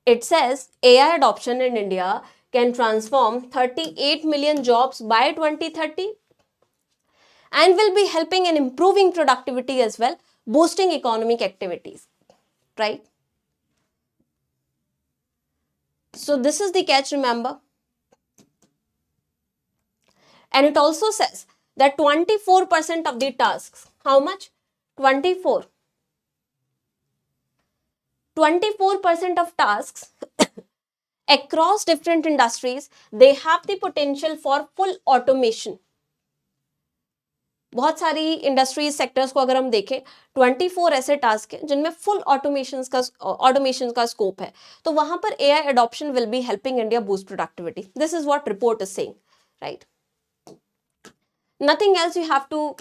Speaker 1: It says AI adoption in India can transform 38 million jobs by 2030 and will be helping in improving productivity as well, boosting economic activities, right? So this is the catch, remember. And it also says that 24% of the tasks, how much? 24% of tasks across different industries, they have the potential for full automation. बहुत सारी industries sectors को अगर हम देखें, 24 ऐसे task हैं जिनमें full automation का स्कोप है, तो वहां पर AI adoption will be helping India boost productivity. This is what report is saying, right? Nothing else you have to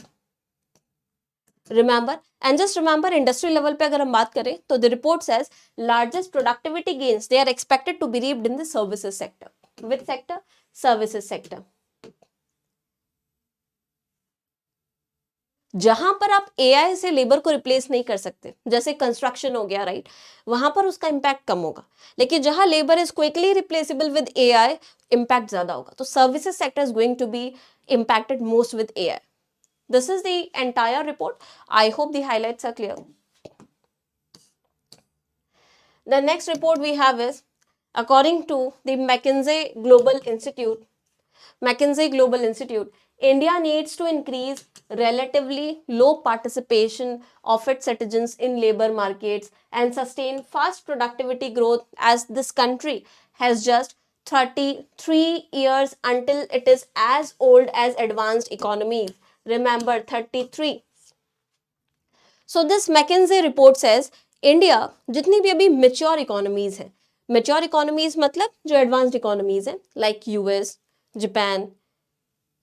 Speaker 1: remember. And just remember, industry level पे अगर हम बात करें तो the report says largest productivity gains they are expected to be reaped in the services sector. Which sector? Services sector. जहां पर आप AI से लेबर को रिप्लेस नहीं कर सकते, जैसे कंस्ट्रक्शन हो गया, राइट, वहां पर उसका इंपैक्ट कम होगा. लेकिन जहां labour is quickly replaceable with AI, impact ज्यादा होगा. तो services sector is going to be impacted most with AI. This is the entire report. I hope the highlights are clear. The next report we have is, according to the McKinsey Global Institute, India needs to increase relatively low participation of its citizens in labor markets and sustain fast productivity growth, as this country has just 33 years until it is as old as advanced economies. Remember, 33. So this McKinsey report says India जितनी भी अभी mature economies है, mature economies मतलब जो advanced economies है, like US, Japan,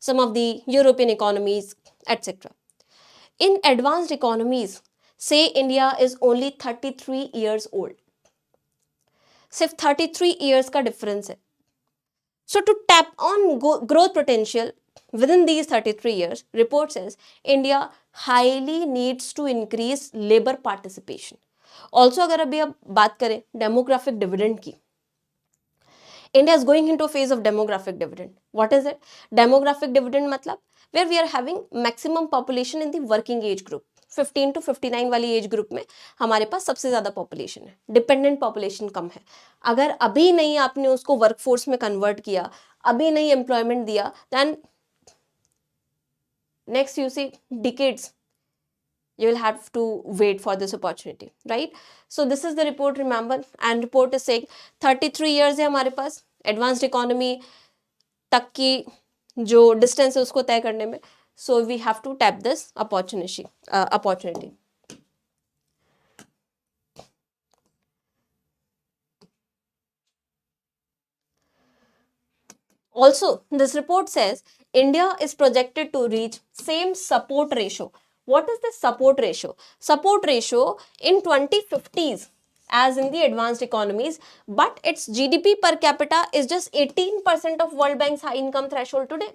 Speaker 1: some of the European economies, etc. In advanced economies, say India is only 33 years old. सिर्फ 33 years का difference है. So to tap on growth potential within these 33 years, report says India highly needs to increase labor participation. Also अगर अभी आप बात करें demographic dividend की, India is going into a phase of demographic dividend. What is it? Demographic dividend मतलब where we are having maximum population in the working age group. 15 to 59 वाली age group में हमारे पास सबसे ज़्यादा पॉपुलेशन है, dependent population कम है. अगर अभी नहीं आपने उसको वर्कफोर्स में कन्वर्ट किया, अभी नहीं एम्प्लॉयमेंट दिया, then next you see decades you will have to wait for this opportunity, right? So this is the report, remember, and report is saying 33 years है हमारे पास advanced economy तक की जो distance है उसको तय करने में. So we have to tap this opportunity. Also, this report says India is projected to reach same support ratio. What is the support ratio? Support ratio in 2050s as in the advanced economies, but its GDP per capita is just 18% of World Bank's high income threshold today.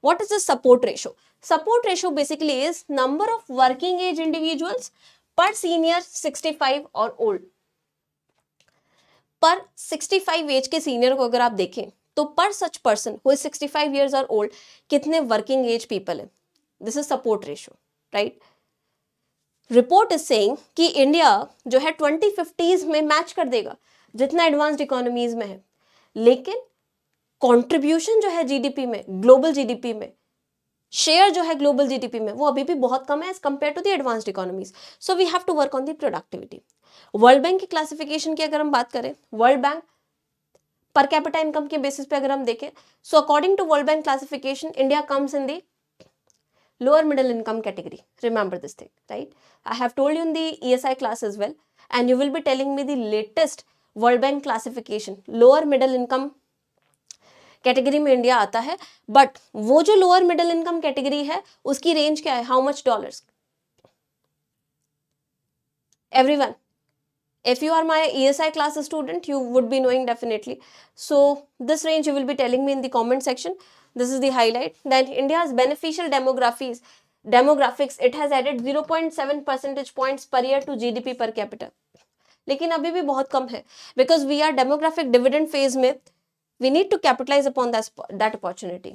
Speaker 1: What is the support ratio? Support ratio basically is number of working age individuals per senior 65 or old. पर 65 as के senior को अगर आप देखें तो पर such person who is 65 years और old कितने वर्किंग एज पीपल है. This is support ratio, right. Report is saying कि इंडिया जो है 2050s में मैच कर देगा जितना एडवांस्ड इकोनॉमीज में है, लेकिन कंट्रीब्यूशन जो है जीडीपी में, ग्लोबल जीडीपी में शेयर जो है ग्लोबल जीडीपी में, वो अभी भी बहुत कम है as compare to the advanced economies. So we have to work on the productivity. World bank की क्लासिफिकेशन की अगर हम बात करें, world bank per capita income के बेसिस पे अगर हम देखें, so according to world bank classification India comes in the lower middle income category. Remember this thing, right? I have told you in the ESI class as well, and you will be telling me the latest World Bank classification. Lower middle income category में India आता है, but वो जो lower middle income category है उसकी range क्या है? How much dollars? Everyone, if you are my ESI class student, you would be knowing definitely. So this range you will be telling me in the comment section. This is the highlight. Then India's beneficial demographics, it has added 0.7 percentage points per year to GDP per capita. लेकिन अभी भी बहुत कम है, because we are demographic dividend phase में. We need to capitalize upon that opportunity.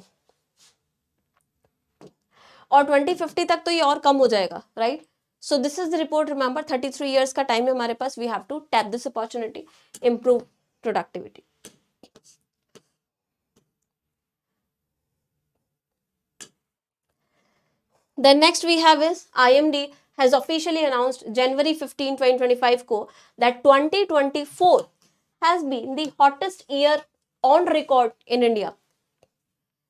Speaker 1: और 2050 तक तो ये और कम हो जाएगा, right? So this is the report. Remember, 33 years का time है हमारे पास. We have to tap this opportunity, improve productivity. Then next we have is IMD has officially announced January 15, 2025 को that 2024 has been the hottest year on record in India.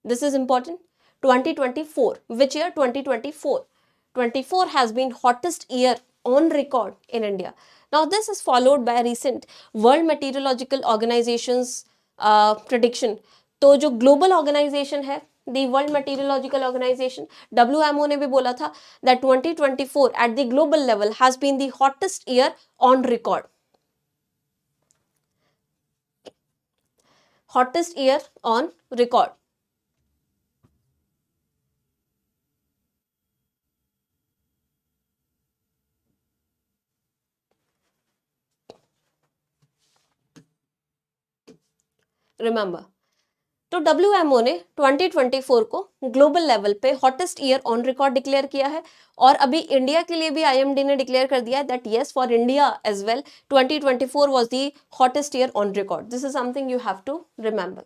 Speaker 1: This is important. 2024. Which year? 2024. 24 has been hottest year on record in India. Now this is followed by recent World Meteorological Organization's prediction. तो जो global organization है, the World Meteorological Organization, WMO ने भी बोला था that 2024 at the global level has been the hottest year on record. Hottest year on record. Remember, तो WMO ने 2024 को ग्लोबल लेवल पे hottest year on record declare किया है, और अभी इंडिया के लिए भी IMD ने डिक्लेयर कर दिया है that yes for India as well 2024 was the hottest year on record. This is something you have to remember.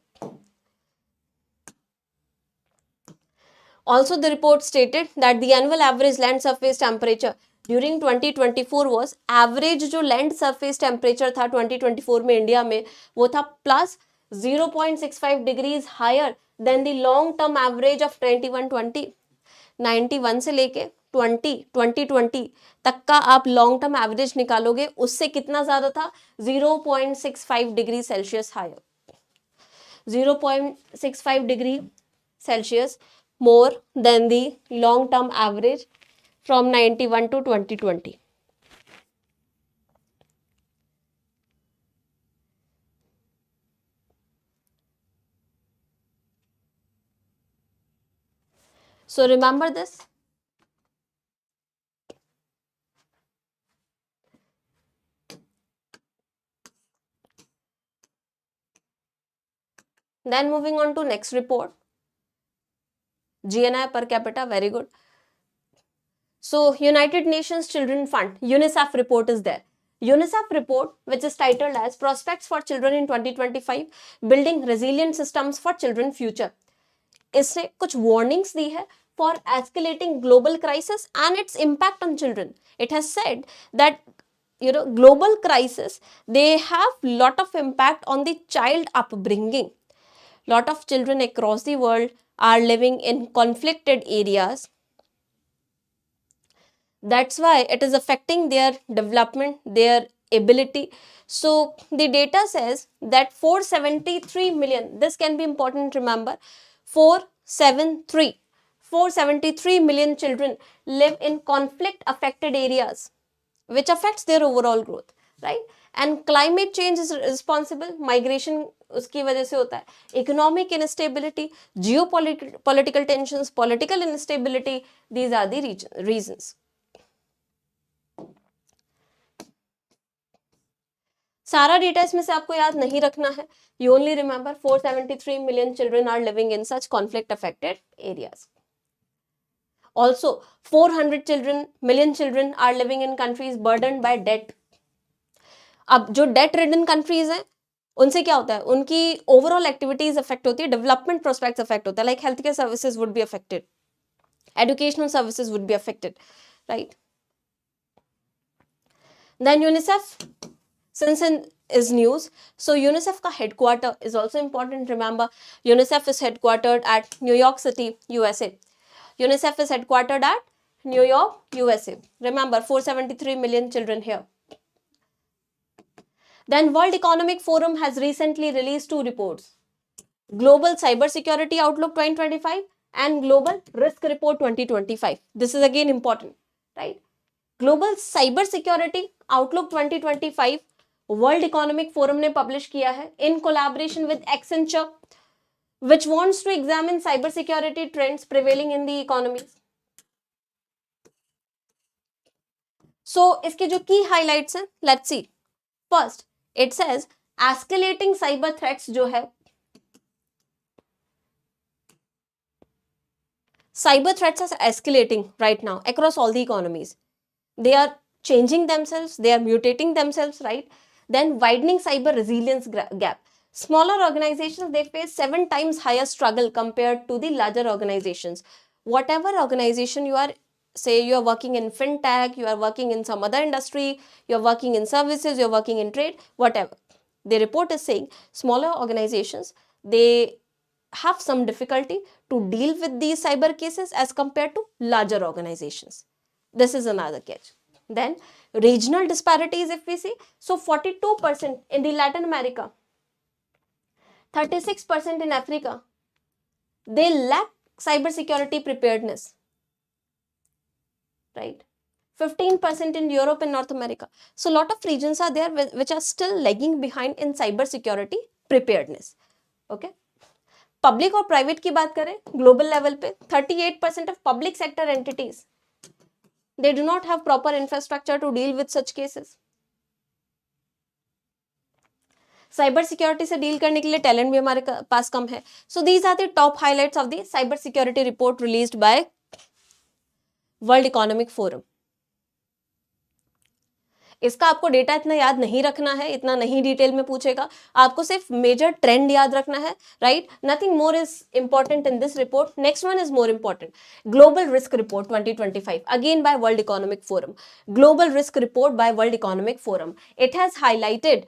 Speaker 1: Also, the report stated that the annual average land surface temperature during 2024 was average जो land surface temperature था 2024 में India में वो था plus 0.65 degrees higher than the long term average of 2120. 91 से लेके 2020 तक का आप लॉन्ग टर्म एवरेज निकालोगे उससे कितना ज्यादा था 0.65 degree Celsius higher 0.65 degree Celsius more than the long term average from 91 to 2020. So remember this. Then moving on to next report. GNI per capita, very good. So United Nations Children Fund, UNICEF report is there. UNICEF report, which is titled as Prospects for Children in 2025, Building Resilient Systems for Children Future. इसने कुछ warnings दी है for escalating global crisis and its impact on children. It has said that global crisis, they have lot of impact on the child upbringing. Lot of children across the world are living in conflicted areas. That's why it is affecting their development, their ability. So the data says that 473 million, this can be important, remember, 473 million children live in conflict affected areas, which affects their overall growth, right? And climate change is responsible, migration उसकी वजह से होता है, economic instability, geopolitical tensions, political instability, these are the reasons. सारा data इसमें से आपको याद नहीं रखना है. You only remember 473 million children are living in such conflict affected areas. Also, 400 million children are living in countries burdened by debt. अब जो debt ridden countries हैं उनसे क्या होता है, उनकी overall activities affect होती है, development prospects affect होता है, like healthcare services would be affected, educational services would be affected, right? Then UNICEF, since is news, so UNICEF का headquarter is also important. Remember, UNICEF is headquartered at New York City, USA. UNICEF is headquartered at New York, USA. Remember, 473 million children here. Then World Economic Forum has recently released two reports, Global Cybersecurity Outlook 2025 and Global Risk Report 2025. This is again important, right? Global Cybersecurity Outlook 2025 World Economic Forum ने publish किया है in collaboration with Accenture, which wants to examine cybersecurity trends prevailing in the economies. So इसके जो key highlights हैं, let's see. First, it says escalating cyber threats जो है, cyber threats are escalating right now across all the economies. They are changing themselves, they are mutating themselves, right? Then widening cyber resilience gap. Smaller organizations, they face 7 times higher struggle compared to the larger organizations. Whatever organization you are, say you are working in fintech, you are working in some other industry, you are working in services, you are working in trade, whatever. The report is saying smaller organizations, they have some difficulty to deal with these cyber cases as compared to larger organizations. This is another catch. Then regional disparities, if we see, so 42% in the Latin America, 36% in Africa, they lack cybersecurity preparedness, right? 15% in Europe and North America. So a lot of regions are there which are still lagging behind in cybersecurity preparedness. Okay. Public और private की बात करें global level पे 38% of public sector entities, they do not have proper infrastructure to deal with such cases. Cyber security से deal करने के लिए talent भी हमारे पास कम है. So these are the top highlights of the cyber security report released by world economic forum. इसका आपको डेटा इतना याद नहीं रखना है, इतना नहीं डिटेल में पूछेगा, आपको सिर्फ मेजर ट्रेंड याद रखना है, right? Nothing more is important in this report. Next one is more important. Global risk report 2025, again by World Economic Forum. Global risk report by World Economic Forum. It has highlighted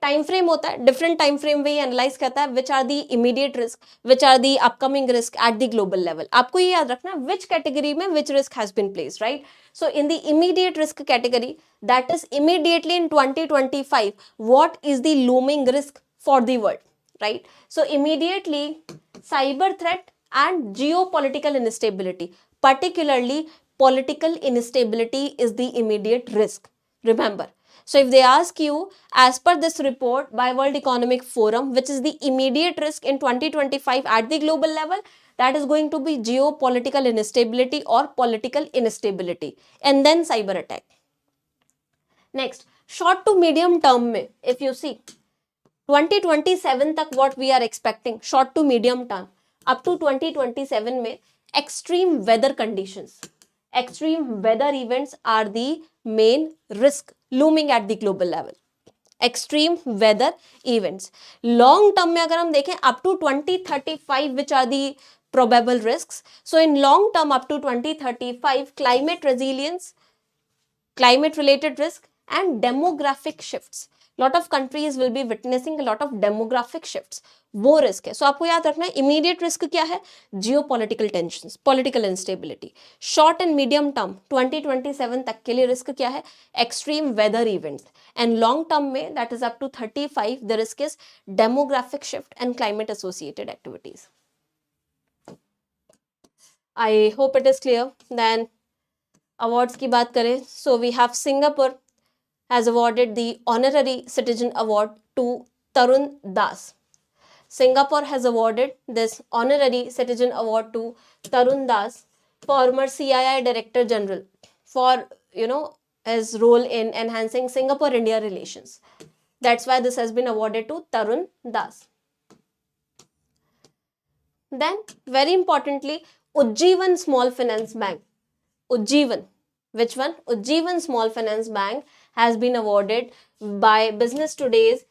Speaker 1: time frame होता है, different time frame में analyse करता है which are the immediate risk, which are the upcoming risk at the global level. आपको ये याद रखना which category में which risk has been placed, right? So in the immediate risk category, that is immediately in 2025 what is the looming risk for the world, right? So immediately cyber threat and geopolitical instability, particularly political instability is the immediate risk, remember. So if they ask you, as per this report by World Economic Forum, which is the immediate risk in 2025 at the global level, that is going to be geopolitical instability or political instability, and then cyber attack. Next, short to medium term mein, if you see 2027 तक what we are expecting, short to medium term up to 2027 में extreme weather conditions, extreme weather events are the main risk looming at the global level. Extreme weather events. Long term में अगर हम देखें up to 2035 which are the probable risks. So in long term up to 2035, climate resilience, climate related risk and demographic shifts. Lot of countries will be witnessing a lot of demographic shifts. वो risk है. सो आपको याद रखना है immediate risk क्या है, geopolitical tensions, political instability. Short and medium term 2027 तक के लिए रिस्क क्या है, extreme weather events. And long term में that is up to 35 the risk is demographic shift and climate associated activities. I hope it is clear. Then awards की बात करें, so we have Singapore has awarded the honorary citizen award to Tarun Das. Singapore has awarded this honorary citizen award to Tarun Das, former CII Director General, for his role in enhancing Singapore-India relations. That's why this has been awarded to Tarun Das. Then, very importantly, Ujjivan Small Finance Bank. Ujjivan. Which one? Ujjivan Small Finance Bank has been awarded by Business Today's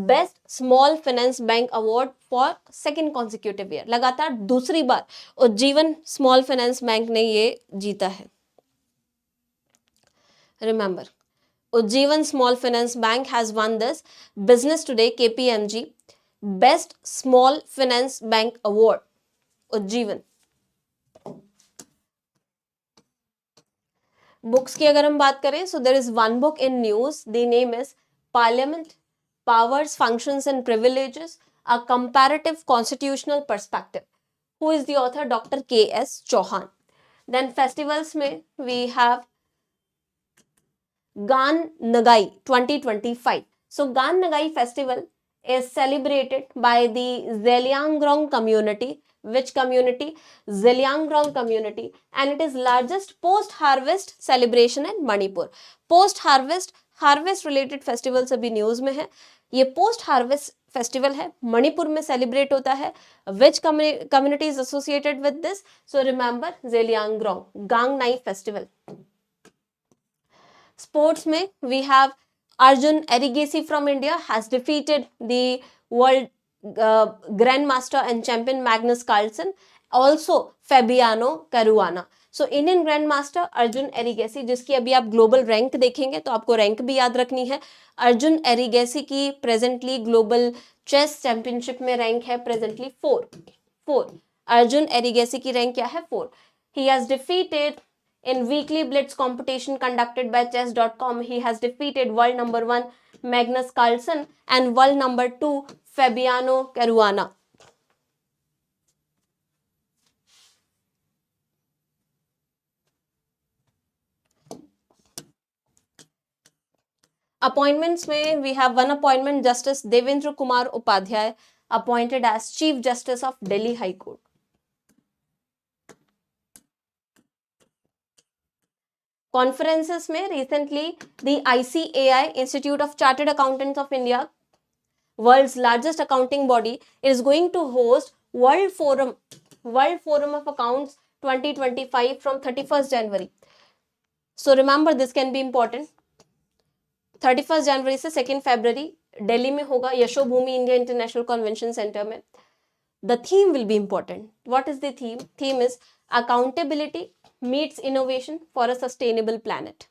Speaker 1: Best Small Finance Bank Award for second consecutive year. लगातार दूसरी बार Ujjivan small finance bank ने ये जीता है. Remember, Ujjivan Small Finance Bank has won this Business Today KPMG Best Small Finance Bank Award. Ujjivan. Books की अगर हम बात करें, so there is one book in news, the name is parliament, powers, functions and privileges, a comparative constitutional perspective. Who is the author? Doctor K S. Chauhan. Then festivals में we have Gaan Ngai 2025. सो Gaan Ngai festival is celebrated by the Zeliangrong community. Which community? Zeliangrong community, and it is largest post harvest celebration in Manipur. Post harvest related festivals अभी news में है. ये post harvest festival है, मणिपुर में celebrate होता है. Which community is associated with this? So remember Zeliangrong गांग नाई festival. Sports में we have Arjun Erigesi from India has defeated the world grandmaster and champion Magnus Carlsen, also Fabiano Caruana. So Indian grandmaster Arjun Erigesi, जिसकी अभी आप global rank देखेंगे तो आपको rank भी याद रखनी है. अर्जुन एरिगेसी की प्रेजेंटली ग्लोबल चेस चैंपियनशिप में रैंक है प्रेजेंटली 4. अर्जुन एरिगेसी की रैंक क्या है? 4. He has defeated in weekly blitz competition conducted by chess.com, he has defeated world number 1 Magnus Carlsen and world number 2 Fabiano Caruana. Appointments में we have one appointment, Justice Devendra Kumar Upadhyay appointed as Chief Justice of Delhi High Court. Conferences में recently the ICAI Institute of Chartered Accountants of India, world's largest accounting body, is going to host World Forum of Accounts 2025 from 31st January. So remember, this can be important. 31 जनवरी से 2 फरवरी दिल्ली में होगा Yashobhoomi India international convention centre में. The theme will be important. What is the theme? Theme is accountability meets innovation for a sustainable planet.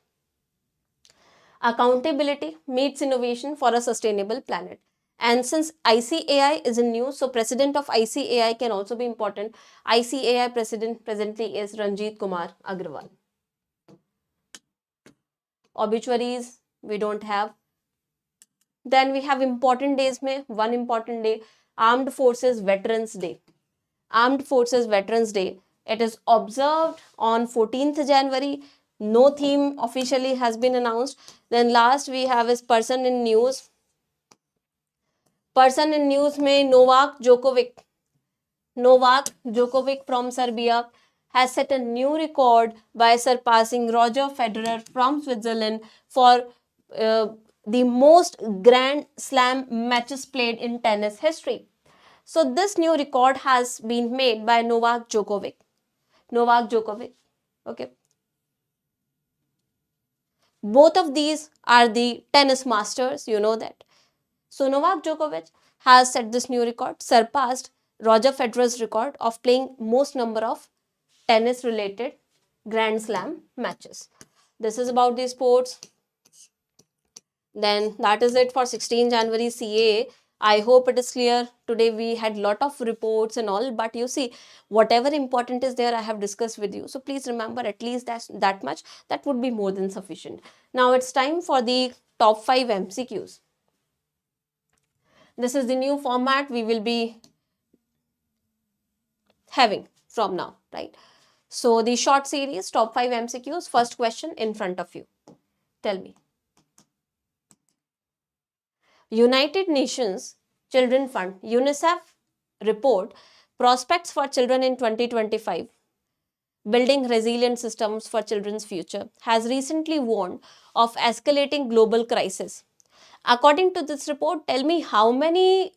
Speaker 1: Accountability meets innovation for a sustainable planet. And since ICAI is in news, so president of ICAI can also be important. ICAI president presently is Ranjit Kumar Agrawal. Obituaries we don't have. Then we have important days में one important day, Armed Forces Veterans Day. Armed Forces Veterans Day. It is observed on 14th January. No theme officially has been announced. Then last we have is person in news. Person in news में Novak Djokovic from Serbia has set a new record by surpassing Roger Federer from Switzerland for the most Grand Slam matches played in tennis history. So this new record has been made by Novak Djokovic. Okay. Both of these are the tennis masters, you know that. So Novak Djokovic has set this new record, surpassed Roger Federer's record of playing most number of tennis related Grand Slam matches. This is about the sports. Then that is it for 16 January CA. I hope it is clear. Today we had lot of reports and all, but you see, whatever important is there, I have discussed with you. So please remember at least that much. That would be more than sufficient. Now it's time for the top 5 MCQs. This is the new format we will be having from now, right? So the short series, top 5 MCQs, first question in front of you. Tell me. United Nations Children Fund, UNICEF report, Prospects for Children in 2025, Building Resilient Systems for Children's Future, has recently warned of escalating global crisis. According to this report, tell me how many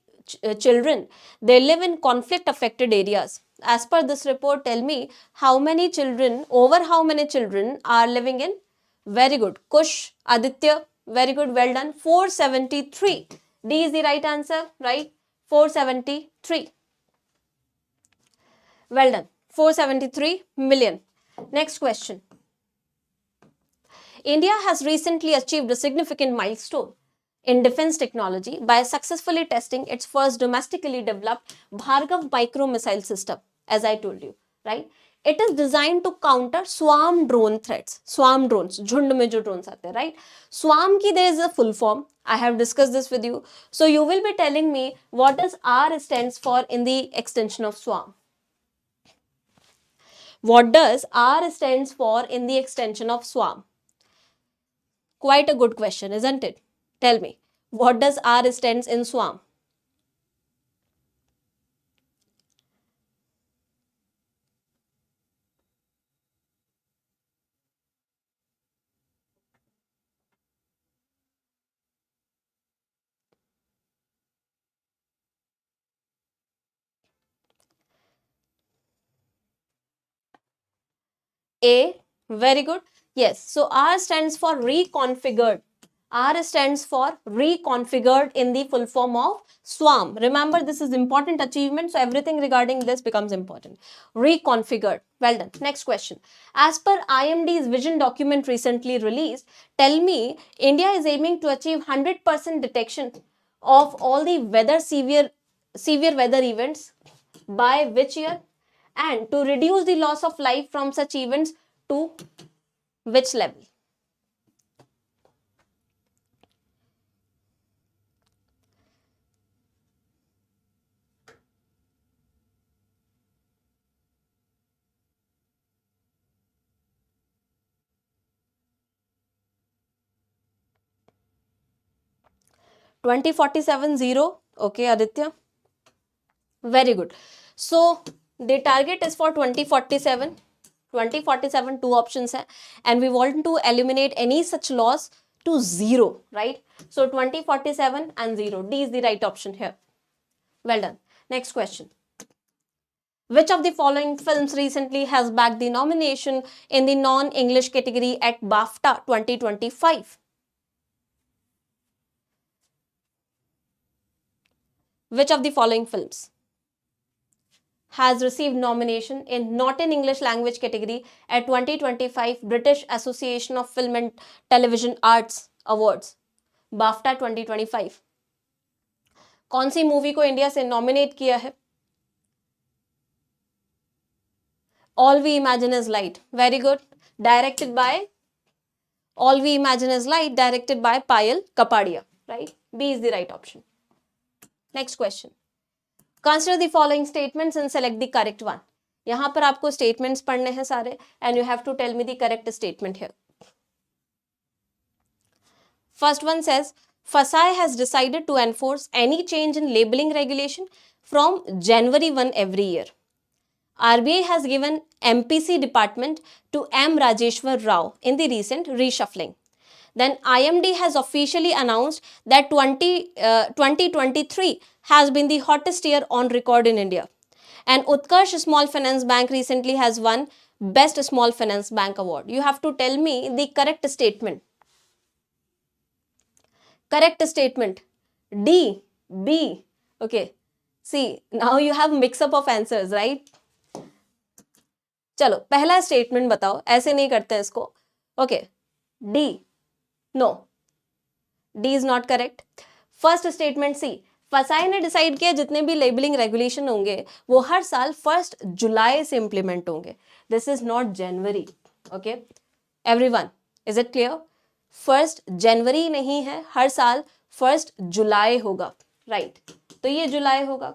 Speaker 1: children they live in conflict affected areas. As per this report, tell me how many children are living in. Very good. Kush, Aditya, very good, well done. 473. D is the right answer, right? 473. Well done. 473 million. Next question. India has recently achieved a significant milestone in defense technology by successfully testing its first domestically developed Bhargav micro missile system, as I told you, right? It is designed to counter swarm drone threats. Swarm drones, झुंड में जो drones आते हैं, right? Swarm की there is a full form. I have discussed this with you. So you will be telling me what does R stands for in the extension of swarm. What does R stands for in the extension of swarm? Quite a good question, isn't it? Tell me, what does R stands in swarm? A, very good. Yes, so R stands for reconfigured. R stands for reconfigured in the full form of swarm. Remember, this is important achievement, so everything regarding this becomes important. Reconfigured. Well done. Next question. As per IMD's vision document recently released, tell me, India is aiming to achieve 100% detection of all the severe weather events by which year? And to reduce the loss of life from such events to which level? $2047. Okay, Aditya. Very good. So the target is for 2047. 2047, two options hai, and we want to eliminate any such loss to zero, right? So 2047 and 0. D is the right option here. Well done. Next question. Which of the following films recently has bagged the nomination in the non-English category at BAFTA 2025? Which of the following films has received nomination in not in English language category at 2025 British Association of Film and Television Arts Awards BAFTA 2025? कौन सी movie को India से nominate किया है? All We Imagine Is Light. Very good. Directed by All We Imagine Is Light, directed by Payal Kapadia. Right? B is the right option. Next question. Consider the following statements and select the correct one. यहाँ पर आपको statements पढ़ने हैं सारे and you have to tell me the correct statement here. First one says, FSSAI has decided to enforce any change in labeling regulation from January 1 every year. RBI has given MPC department to M. Rajeshwar Rao in the recent reshuffling. Then IMD has officially announced that 2023 has been the hottest year on record in India. And Utkarsh Small Finance Bank recently has won Best Small Finance Bank Award. You have to tell me the correct statement. Correct statement. D, B. Okay. See, now you have mix-up of answers, right? चलो पहला statement बताओ, ऐसे नहीं करते इसको. Okay, D. No, D is not correct. First statement C, FSSAI ने decide किया जितने भी लेबलिंग रेगुलेशन होंगे वो हर साल 1 जुलाई से इंप्लीमेंट होंगे. This is not January. Okay everyone, is it clear? 1 जनवरी नहीं है, हर साल 1 जुलाई होगा. राइट, तो ये जुलाई होगा.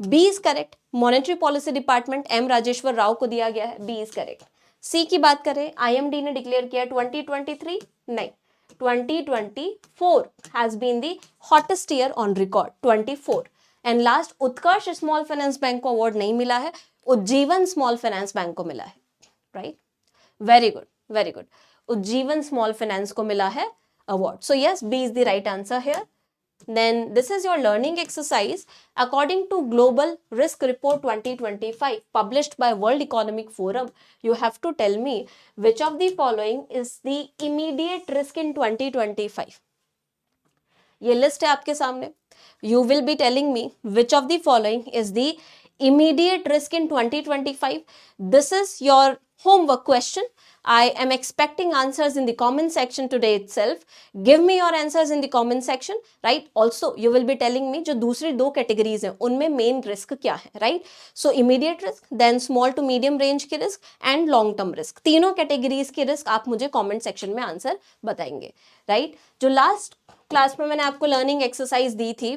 Speaker 1: B is correct. Monetary policy department M Rajeshwar Rao को दिया गया है. B is correct. सी की बात करें, आईएमडी ने डिक्लेयर किया 2023, नहीं 2024 has been the hottest year on record. 24. And last, Utkarsh small finance bank को अवार्ड नहीं मिला है, उज्जीवन स्मॉल फाइनेंस बैंक को मिला है. Right, very good, very good. Ujjivan small finance को मिला है award. So yes, B is the right answer here. Then this is your learning exercise according to Global Risk Report 2025 published by World Economic Forum. You have to tell me which of the following is the immediate risk in 2025. ये list है आपके सामने. You will be telling me which of the following is the immediate risk in 2025. This is your homework question. I am expecting answers in the comment section today itself. Give me your answers in the comment section, right? Also, you will be telling me जो दूसरी 2 categories हैं उनमें main risk क्या है, right? So immediate risk, then small to medium range की risk and long term risk. तीनों categories की risk आप मुझे comment section में answer बताएंगे, right? जो last class में मैंने आपको learning exercise दी थी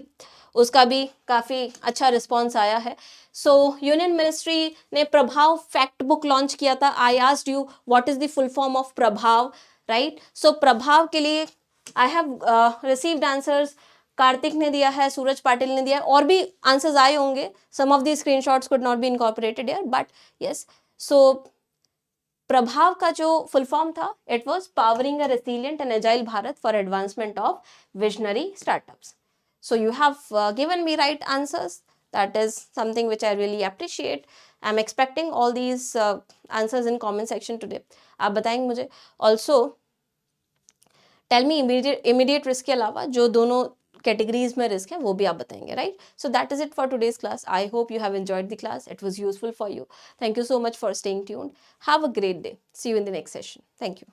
Speaker 1: उसका भी काफ़ी अच्छा रिस्पॉन्स आया है. सो यूनियन मिनिस्ट्री ने प्रभाव फैक्ट बुक लॉन्च किया था. I asked you what is the full form of प्रभाव, राइट? सो प्रभाव के लिए I have received answers. Kartik ने दिया है, सूरज पाटिल ने दिया है, और भी आंसर्स आए होंगे. Some of the screenshots could not be incorporated here, but yes. So Prabhav का जो फुल फॉर्म था, it was powering a resilient and agile Bharat for advancement of visionary startups. So you have given me right answers. That is something which I really appreciate. I'm expecting all these answers in comment section today. आप बताएंगे मुझे. Also, tell me immediate risk के अलावा जो दोनों categories में risk है वो भी आप बताएंगे, right? So that is it for today's class. I hope you have enjoyed the class. It was useful for you. Thank you so much for staying tuned. Have a great day. See you in the next session. Thank you.